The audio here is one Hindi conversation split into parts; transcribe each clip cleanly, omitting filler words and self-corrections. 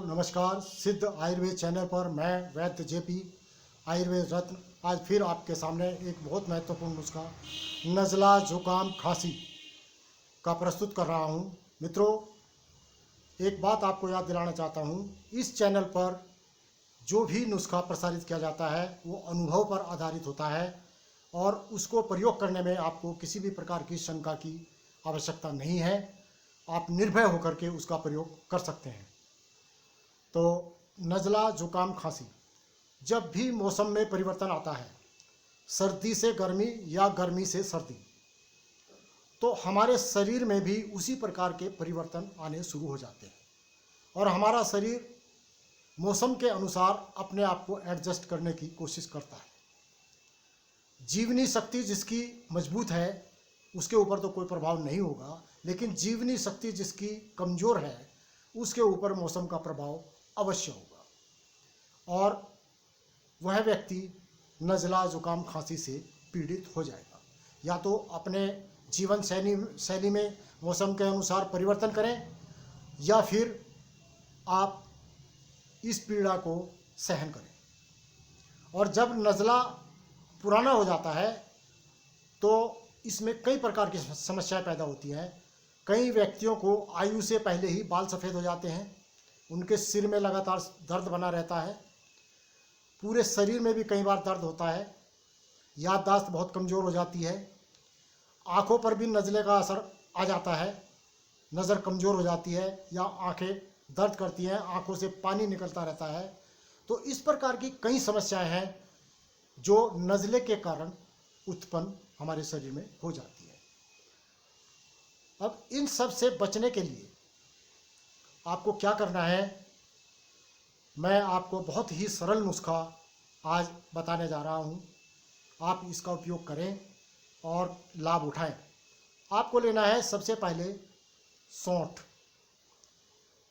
नमस्कार। सिद्ध आयुर्वेद चैनल पर मैं वैद्य जेपी आयुर्वेद रत्न आज फिर आपके सामने एक बहुत महत्वपूर्ण नुस्खा नज़ला जुकाम खांसी का प्रस्तुत कर रहा हूं। मित्रों, एक बात आपको याद दिलाना चाहता हूं, इस चैनल पर जो भी नुस्खा प्रसारित किया जाता है वो अनुभव पर आधारित होता है और उसको प्रयोग करने में आपको किसी भी प्रकार की शंका की आवश्यकता नहीं है। आप निर्भय होकर के उसका प्रयोग कर सकते हैं। तो नज़ला जुकाम खांसी, जब भी मौसम में परिवर्तन आता है, सर्दी से गर्मी या गर्मी से सर्दी, तो हमारे शरीर में भी उसी प्रकार के परिवर्तन आने शुरू हो जाते हैं और हमारा शरीर मौसम के अनुसार अपने आप को एडजस्ट करने की कोशिश करता है। जीवनी शक्ति जिसकी मजबूत है उसके ऊपर तो कोई प्रभाव नहीं होगा, लेकिन जीवनी शक्ति जिसकी कमज़ोर है उसके ऊपर मौसम का प्रभाव अवश्य होगा और वह व्यक्ति नज़ला जुकाम खांसी से पीड़ित हो जाएगा। या तो अपने जीवन शैली में मौसम के अनुसार परिवर्तन करें या फिर आप इस पीड़ा को सहन करें। और जब नज़ला पुराना हो जाता है तो इसमें कई प्रकार की समस्याएं पैदा होती हैं। कई व्यक्तियों को आयु से पहले ही बाल सफ़ेद हो जाते हैं, उनके सिर में लगातार दर्द बना रहता है, पूरे शरीर में भी कई बार दर्द होता है, याददाश्त बहुत कमज़ोर हो जाती है, आँखों पर भी नज़ले का असर आ जाता है, नज़र कमज़ोर हो जाती है या आँखें दर्द करती हैं, आँखों से पानी निकलता रहता है। तो इस प्रकार की कई समस्याएं हैं जो नज़ले के कारण उत्पन्न हमारे शरीर में हो जाती है। अब इन सब से बचने के लिए आपको क्या करना है, मैं आपको बहुत ही सरल नुस्खा आज बताने जा रहा हूं। आप इसका उपयोग करें और लाभ उठाएं। आपको लेना है सबसे पहले सौंठ,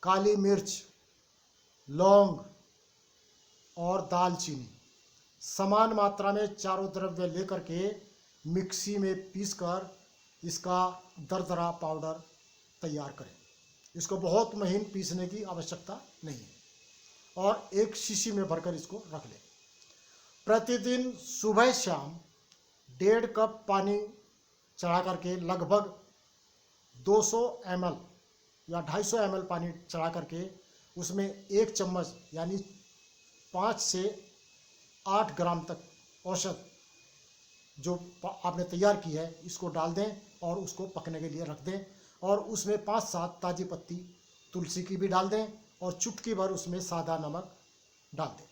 काली मिर्च, लौंग और दालचीनी। समान मात्रा में चारों द्रव्य लेकर के मिक्सी में पीसकर इसका दरदरा पाउडर तैयार करें। इसको बहुत महीन पीसने की आवश्यकता नहीं है और एक शीशी में भरकर इसको रख लें। प्रतिदिन सुबह शाम 1.5 कप पानी चढ़ा करके लगभग 200 ml या 250 ml पानी चढ़ा करके उसमें 1 चम्मच यानी 5 से 8 ग्राम तक औषध जो आपने तैयार की है इसको डाल दें और उसको पकने के लिए रख दें और उसमें 5-7 ताज़ी पत्ती तुलसी की भी डाल दें और चुटकी भर उसमें सादा नमक डाल दें।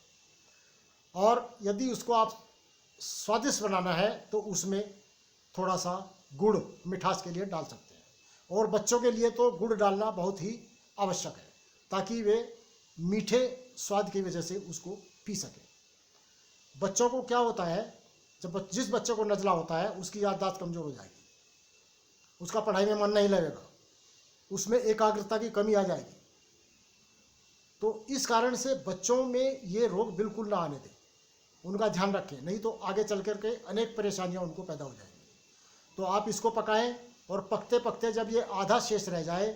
और यदि उसको आप स्वादिष्ट बनाना है तो उसमें थोड़ा सा गुड़ मिठास के लिए डाल सकते हैं और बच्चों के लिए तो गुड़ डालना बहुत ही आवश्यक है ताकि वे मीठे स्वाद की वजह से उसको पी सकें। बच्चों को क्या होता है, जब जिस बच्चे को नज़ला होता है उसकी याददाश्त कमज़ोर हो जाएगी, उसका पढ़ाई में मन नहीं लगेगा, उसमें एकाग्रता की कमी आ जाएगी। तो इस कारण से बच्चों में ये रोग बिल्कुल ना आने दें, उनका ध्यान रखें, नहीं तो आगे चल कर के अनेक परेशानियां उनको पैदा हो जाएंगी। तो आप इसको पकाएं और पकते पकते जब ये आधा शेष रह जाए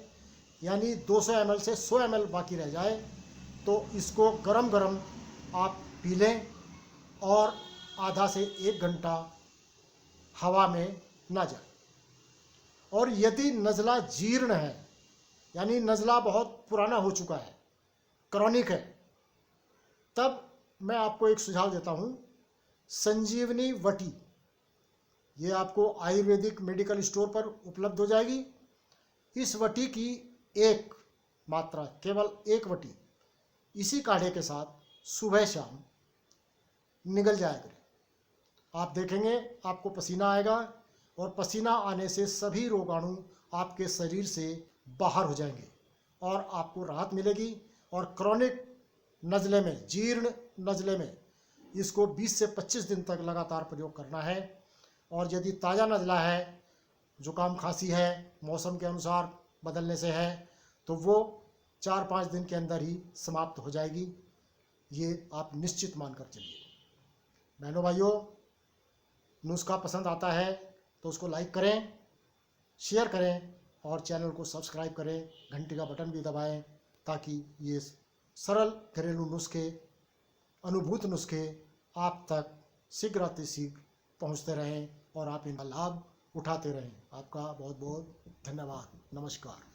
यानी 200 ml से 100 ml बाकी रह जाए तो इसको गरम गरम आप पी लें और आधा से 1 घंटा हवा में ना जाए। और यदि नज़ला जीर्ण है यानी नज़ला बहुत पुराना हो चुका है, क्रॉनिक है, तब मैं आपको एक सुझाव देता हूँ, संजीवनी वटी। ये आपको आयुर्वेदिक मेडिकल स्टोर पर उपलब्ध हो जाएगी। इस वटी की एक मात्रा, केवल 1 वटी इसी काढ़े के साथ सुबह शाम निगल जाया करें। आप देखेंगे आपको पसीना आएगा और पसीना आने से सभी रोगाणु आपके शरीर से बाहर हो जाएंगे और आपको राहत मिलेगी। और क्रॉनिक नज़ले में, जीर्ण नज़ले में इसको 20 से 25 दिन तक लगातार प्रयोग करना है। और यदि ताज़ा नज़ला है, जुकाम खांसी है, मौसम के अनुसार बदलने से है, तो वो 4-5 दिन के अंदर ही समाप्त हो जाएगी। ये आप निश्चित मानकर चलिए। बहनों भाइयों, नुस्खा पसंद आता है तो उसको लाइक करें, शेयर करें और चैनल को सब्सक्राइब करें, घंटी का बटन भी दबाएं ताकि ये सरल घरेलू नुस्खे, अनुभूत नुस्खे आप तक शीघ्र अतिशीघ्र पहुंचते रहें और आप इनका लाभ उठाते रहें। आपका बहुत बहुत धन्यवाद। नमस्कार।